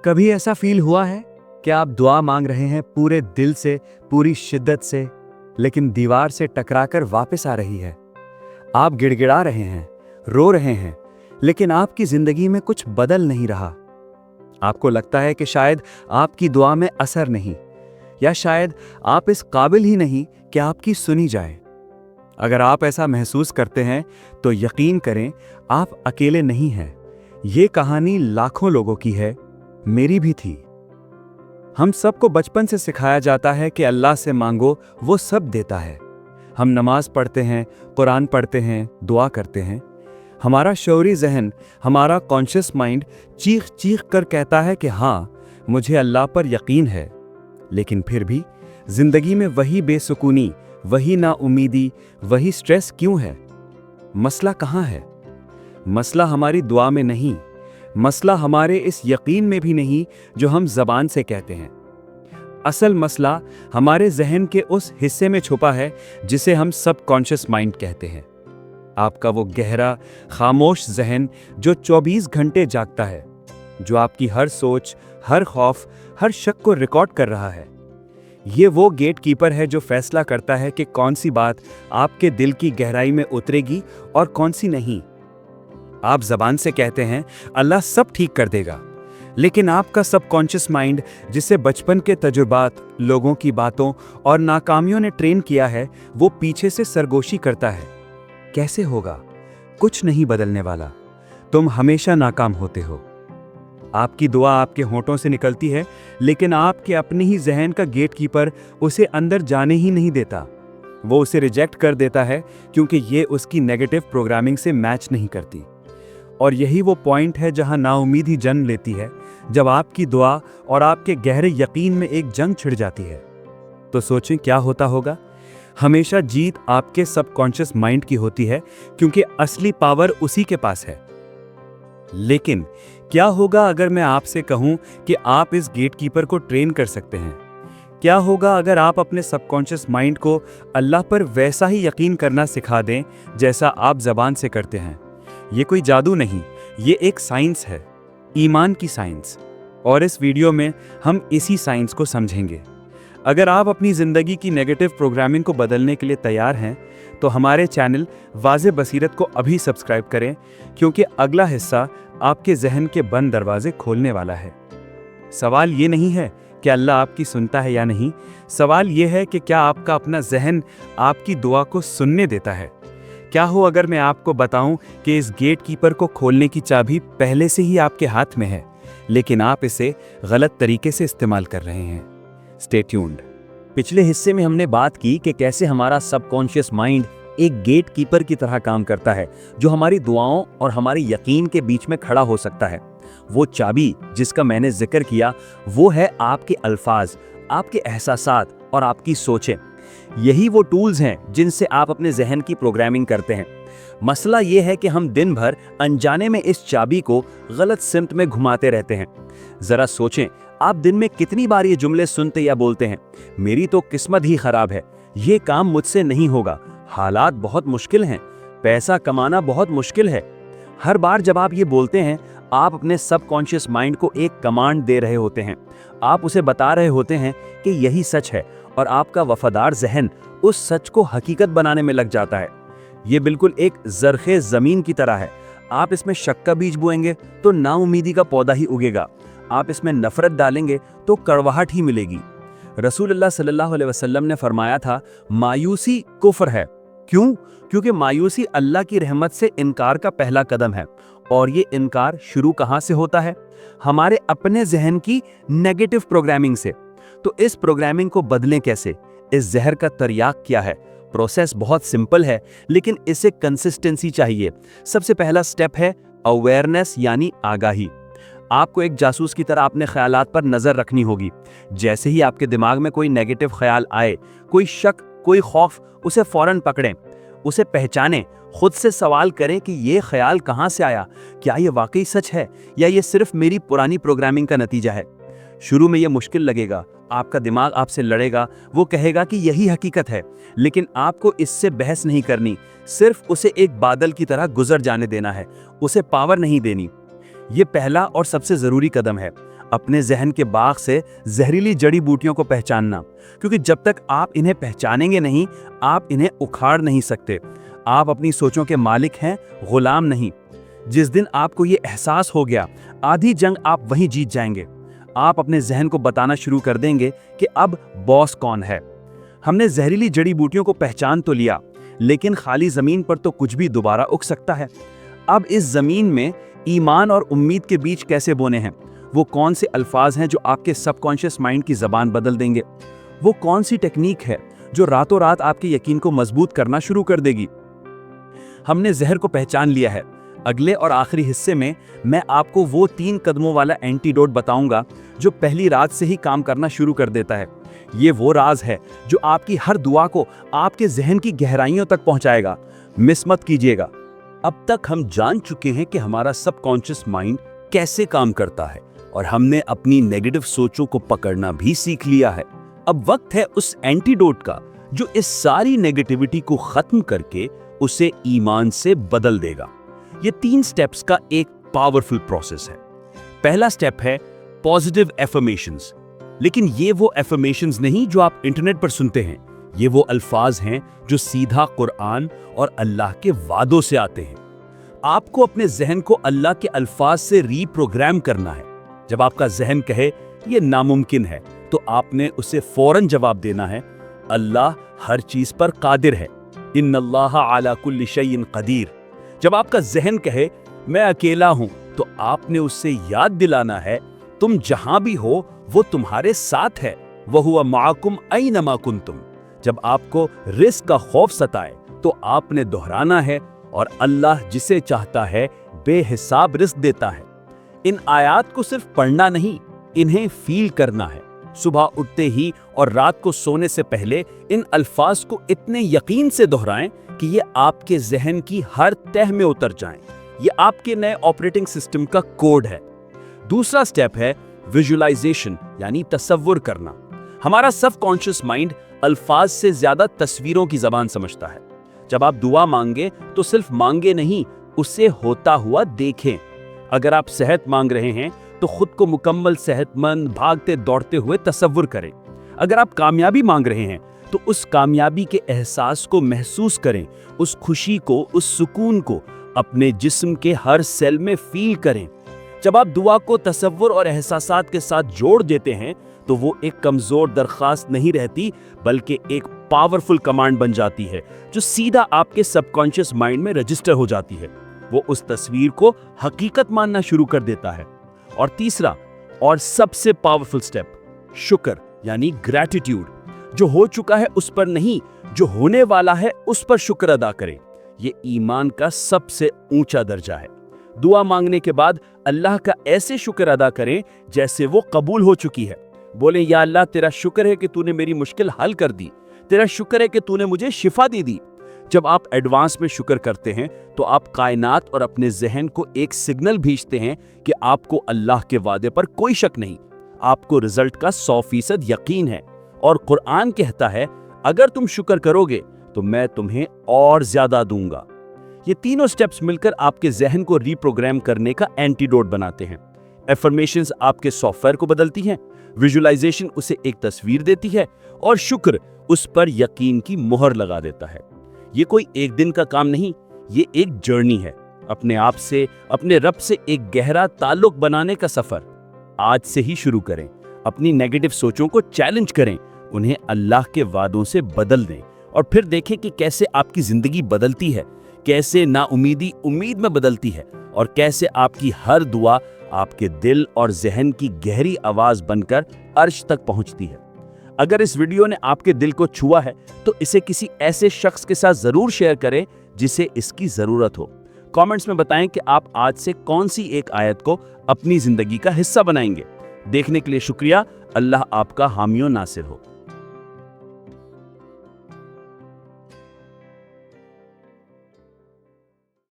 कभी ऐसा फील हुआ है कि आप दुआ मांग रहे हैं पूरे दिल से, पूरी शिद्दत से, लेकिन दीवार से टकराकर वापस आ रही है? आप गिड़गिड़ा रहे हैं, रो रहे हैं, लेकिन आपकी जिंदगी में कुछ बदल नहीं रहा। आपको लगता है कि शायद आपकी दुआ में असर नहीं, या शायद आप इस काबिल ही नहीं कि आपकी सुनी जाए। अगर आप ऐसा महसूस करते हैं तो यकीन करें, आप अकेले नहीं हैं। ये कहानी लाखों लोगों की है, मेरी भी थी। हम सबको बचपन से सिखाया जाता है कि अल्लाह से मांगो, वो सब देता है। हम नमाज पढ़ते हैं, कुरान पढ़ते हैं, दुआ करते हैं। हमारा शऊरी जहन, हमारा कॉन्शियस माइंड चीख चीख कर कहता है कि हाँ, मुझे अल्लाह पर यकीन है। लेकिन फिर भी जिंदगी में वही बेसुकूनी, वही नाउमीदी, वही स्ट्रेस क्यों है? मसला कहाँ है? मसला हमारी दुआ में नहीं, मसला हमारे इस यकीन में भी नहीं जो हम जबान से कहते हैं। असल मसला हमारे जहन के उस हिस्से में छुपा है जिसे हम सबकॉन्शियस माइंड कहते हैं। आपका वो गहरा, खामोश जहन जो 24 घंटे जागता है, जो आपकी हर सोच, हर खौफ, हर शक को रिकॉर्ड कर रहा है। ये वो गेट कीपर है जो फैसला करता है कि कौन सी बात आपके दिल की गहराई में उतरेगी और कौन सी नहीं। आप जबान से कहते हैं अल्लाह सब ठीक कर देगा, लेकिन आपका सबकॉन्शियस माइंड, जिसे बचपन के तजुर्बात, लोगों की बातों और नाकामियों ने ट्रेन किया है, वो पीछे से सरगोशी करता है। कैसे होगा? कुछ नहीं बदलने वाला। तुम हमेशा नाकाम होते हो। आपकी दुआ आपके होंठों से निकलती है, लेकिन आपके अपने ही जहन का गेट कीपर उसे अंदर जाने ही नहीं देता। वो उसे रिजेक्ट कर देता है क्योंकि ये उसकी नेगेटिव प्रोग्रामिंग से मैच नहीं करती। और यही वो पॉइंट है जहां नाउमीदी जन्म लेती है, जब आपकी दुआ और आपके गहरे यकीन में एक जंग छिड़ जाती है। तो सोचें क्या होता होगा? हमेशा जीत आपके सबकॉन्शियस माइंड की होती है, क्योंकि असली पावर उसी के पास है। लेकिन क्या होगा अगर मैं आपसे कहूं कि आप इस गेट कीपर को ट्रेन कर सकते हैं? क्या होगा अगर आप अपने सबकॉन्शियस माइंड को अल्लाह पर वैसा ही यकीन करना सिखा दें जैसा आप जबान से करते हैं? ये कोई जादू नहीं, ये एक साइंस है, ईमान की साइंस। और इस वीडियो में हम इसी साइंस को समझेंगे। अगर आप अपनी ज़िंदगी की नेगेटिव प्रोग्रामिंग को बदलने के लिए तैयार हैं, तो हमारे चैनल वाज़े बसीरत को अभी सब्सक्राइब करें, क्योंकि अगला हिस्सा आपके जहन के बंद दरवाजे खोलने वाला है। सवाल ये नहीं है कि अल्लाह आपकी सुनता है या नहीं, सवाल ये है कि क्या आपका अपना जहन आपकी दुआ को सुनने देता है? क्या हो अगर मैं आपको बताऊं कि इस गेट कीपर को खोलने की चाबी पहले से ही आपके हाथ में है, लेकिन आप इसे गलत तरीके से इस्तेमाल कर रहे हैं? Stay tuned. पिछले हिस्से में हमने बात की कि कैसे हमारा सबकॉन्शियस माइंड एक गेट कीपर की तरह काम करता है, जो हमारी दुआओं और हमारे यकीन के बीच में खड़ा हो सकता है। वो चाबी जिसका मैंने जिक्र किया, वो है आपके अल्फाज, आपके एहसासात और आपकी सोचें। यही वो टूल्स हैं जिनसे आप अपने जहन की प्रोग्रामिंग करते हैं। मसला ये है कि हम दिन भर अनजाने में इस चाबी को गलत सिमत में घुमाते रहते हैं। जरा सोचें, आप दिन में कितनी बार ये जुमले सुनते या बोलते हैं? मेरी तो किस्मत ही खराब है, ये काम मुझसे नहीं होगा, हालात बहुत मुश्किल हैं, पैसा कमाना बहुत मुश्किल है। हर बार जब आप ये बोलते हैं, आप अपने सबकॉन्शियस माइंड को एक कमांड दे रहे होते हैं। आप उसे बता रहे होते हैं कि यही सच है, और आपका वफादार जहन उस सच को हकीकत बनाने में लग जाता है। ये बिल्कुल एक ज़रख़े ज़मीन की तरह है। आप इसमें शक का बीज बोएंगे तो नाउमीदी का पौधा ही उगेगा। आप इसमें नफरत डालेंगे तो कड़वाहट ही मिलेगी। रसूलुल्लाह सल्लल्लाहु अलैहि वसल्लम ने फरमाया था, मायूसी कुफ्र है। क्यों? क्योंकि मायूसी अल्लाह की रहमत से इनकार का पहला कदम है। और ये इनकार शुरू कहाँ से होता है? हमारे अपने जहन की नेगेटिव प्रोग्रामिंग से। तो इस प्रोग्रामिंग को बदलें कैसे? इस जहर का तर्याक क्या है? प्रोसेस बहुत सिंपल है, लेकिन इसे कंसिस्टेंसी चाहिए। सबसे पहला स्टेप है अवेयरनेस, यानी आगाही। आपको एक जासूस की तरह अपने ख्यालात पर नजर रखनी होगी। जैसे ही आपके दिमाग में कोई नेगेटिव ख्याल आए, कोई शक, कोई खौफ, उसे फौरन पकड़ें, उसे पहचानें, खुद से सवाल करें कि ये ख्याल कहाँ से आया, क्या ये वाकई सच है या ये सिर्फ मेरी पुरानी प्रोग्रामिंग का नतीजा है। शुरू में ये मुश्किल लगेगा, आपका दिमाग आपसे लड़ेगा, वो कहेगा कि यही हकीकत है, लेकिन आपको इससे बहस नहीं करनी, सिर्फ उसे एक बादल की तरह गुजर जाने देना है, उसे पावर नहीं देनी। ये पहला और सबसे ज़रूरी कदम है। अपने जहन के बाग से जहरीली जड़ी बूटियों को पहचानना, क्योंकि जब तक आप इन्हें पहचानेंगे नहीं, आप इन्हें उखाड़ नहीं सकते। आप अपनी सोचों के मालिक हैं, गुलाम नहीं। जिस दिन आपको ये एहसास हो गया, आधी जंग आप वहीं जीत जाएंगे। आप अपने जहन को बताना शुरू कर देंगे कि अब बॉस कौन है। हमने जहरीली जड़ी बूटियों को पहचान तो लिया, लेकिन खाली जमीन पर तो कुछ भी दोबारा उग सकता है। अब इस जमीन में ईमान और उम्मीद के बीज कैसे बोने हैं? वो कौन से अल्फाज हैं जो आपके सबकॉन्शियस माइंड की जबान बदल देंगे? वो कौन सी टेक्निक है जो रातों रात आपके यकीन को मजबूत करना शुरू कर देगी? हमने जहर को पहचान लिया है। अगले और आखिरी हिस्से में मैं आपको वो 3 कदमों वाला एंटीडोट बताऊंगा जो पहली रात से ही काम करना शुरू कर देता है। ये वो राज है जो आपकी हर दुआ को आपके जहन की गहराइयों तक पहुंचाएगा। मिस मत कीजिएगा। अब तक हम जान चुके हैं कि हमारा सबकॉन्शियस माइंड कैसे काम करता है और हमने अपनी नेगेटिव सोचों को पकड़ना भी सीख लिया है। अब वक्त है उस एंटीडोट का जो इस सारी नेगेटिविटी को खत्म करके उसे ईमान से बदल देगा। ये 3 स्टेप्स का एक पावरफुल प्रोसेस है। पहला स्टेप है पॉजिटिव एफर्मेशंस। लेकिन ये वो एफर्मेशंस नहीं जो आप इंटरनेट पर सुनते हैं। ये वो अल्फाज हैं जो सीधा कुरान और अल्लाह के वादों से आते हैं। आपको अपने जहन को अल्लाह के अल्फाज से रीप्रोग्राम करना है। जब आपका जहन कहे ये नामुमकिन है, तो आपने उसे फौरन जवाब देना है, अल्लाह हर चीज पर कादिर है। इन्नल्लाह अला कुल्लि शैइन कदीर। जब आपका जहन कहे मैं अकेला हूं, तो आपने उससे याद दिलाना है, तुम जहां भी हो वो तुम्हारे साथ है। वहुवा माकुम ऐनमा कुंतुम। जब आपको रिस्क का खौफ सताए, तो आपने दोहराना है, और अल्लाह जिसे चाहता है बेहिसाब रिस्क देता है। इन आयात को सिर्फ पढ़ना नहीं, इन्हें फील करना है। सुबह उठते ही और रात को सोने से पहले इन अल्फाज को इतने यकीन से दोहराएं कि ये आपके जहन की हर तह में उतर जाएं। ये आपके नए ऑपरेटिंग सिस्टम का कोड है। दूसरा स्टेप है विजुअलाइजेशन, यानी तसव्वुर करना। हमारा सबकॉन्शियस माइंड अल्फाज से ज्यादा तस्वीरों की जबान समझता है। जब आप दुआ मांगे तो सिर्फ मांगे नहीं, उसे होता हुआ देखें। अगर आप सेहत मांग रहे हैं तो खुद को मुकम्मल सेहतमंद भागते दौड़ते हुए तसव्वुर करें। अगर आप कामयाबी मांग रहे हैं तो उस कामयाबी के एहसास को महसूस करें, उस खुशी को, उस सुकून को अपने जिस्म के हर सेल में फील करें। जब आप दुआ को तसव्वुर और एहसासात के साथ जोड़ देते हैं तो वो एक कमजोर दरख्वास्त नहीं रहती, बल्कि एक पावरफुल कमांड बन जाती है जो सीधा आपके सबकॉन्शियस माइंड में रजिस्टर हो जाती है। वो उस तस्वीर को हकीकत मानना शुरू कर देता है। और तीसरा और सबसे पावरफुल स्टेप, शुक्र यानी ग्रैटिट्यूड। जो हो चुका है उस पर नहीं, जो होने वाला है उस पर शुक्र अदा करें। ये ईमान का सबसे ऊंचा दर्जा है। दुआ मांगने के बाद अल्लाह का ऐसे शुक्र अदा करें जैसे वो कबूल हो चुकी है। बोले, या अल्लाह तेरा शुक्र है कि तूने मेरी मुश्किल हल कर दी, तेरा शुक्र है कि तूने मुझे शिफा दे दी। जब आप एडवांस में शुक्र करते हैं तो आप कायनात और अपने जहन को एक सिग्नल भेजते हैं कि आपको अल्लाह के वादे पर कोई शक नहीं, आपको रिजल्ट का 100% यकीन है। और कुरान कहता है, अगर तुम शुक्र करोगे तो मैं तुम्हें और ज्यादा दूंगा। ये तीनों स्टेप्स मिलकर आपके जहन को रीप्रोग्राम करने का एंटीडोट बनाते हैं। एफर्मेशंस आपके सॉफ्टवेयर को बदलती हैं, विजुअलाइजेशन उसे एक तस्वीर देती है, और शुक्र उस पर यकीन की मोहर लगा देता है। ये कोई एक दिन का काम नहीं, ये एक जर्नी है। अपने आप से, अपने रब से एक गहरा ताल्लुक बनाने का सफर आज से ही शुरू करें। अपनी नेगेटिव सोचों को चैलेंज करें, उन्हें अल्लाह के वादों से बदल दें, और फिर देखें कि कैसे आपकी जिंदगी बदलती है, कैसे नाउमीदी उम्मीद में बदलती है, और कैसे आपकी हर दुआ आपके दिल और जहन की गहरी आवाज बनकर अर्श तक पहुंचती है। अगर इस वीडियो ने आपके दिल को छुआ है तो इसे किसी ऐसे शख्स के साथ जरूर शेयर करें जिसे इसकी जरूरत हो। कमेंट्स में बताएं कि आप आज से कौन सी एक आयत को अपनी जिंदगी का हिस्सा बनाएंगे। देखने के लिए शुक्रिया। अल्लाह आपका हामियो नासिर हो।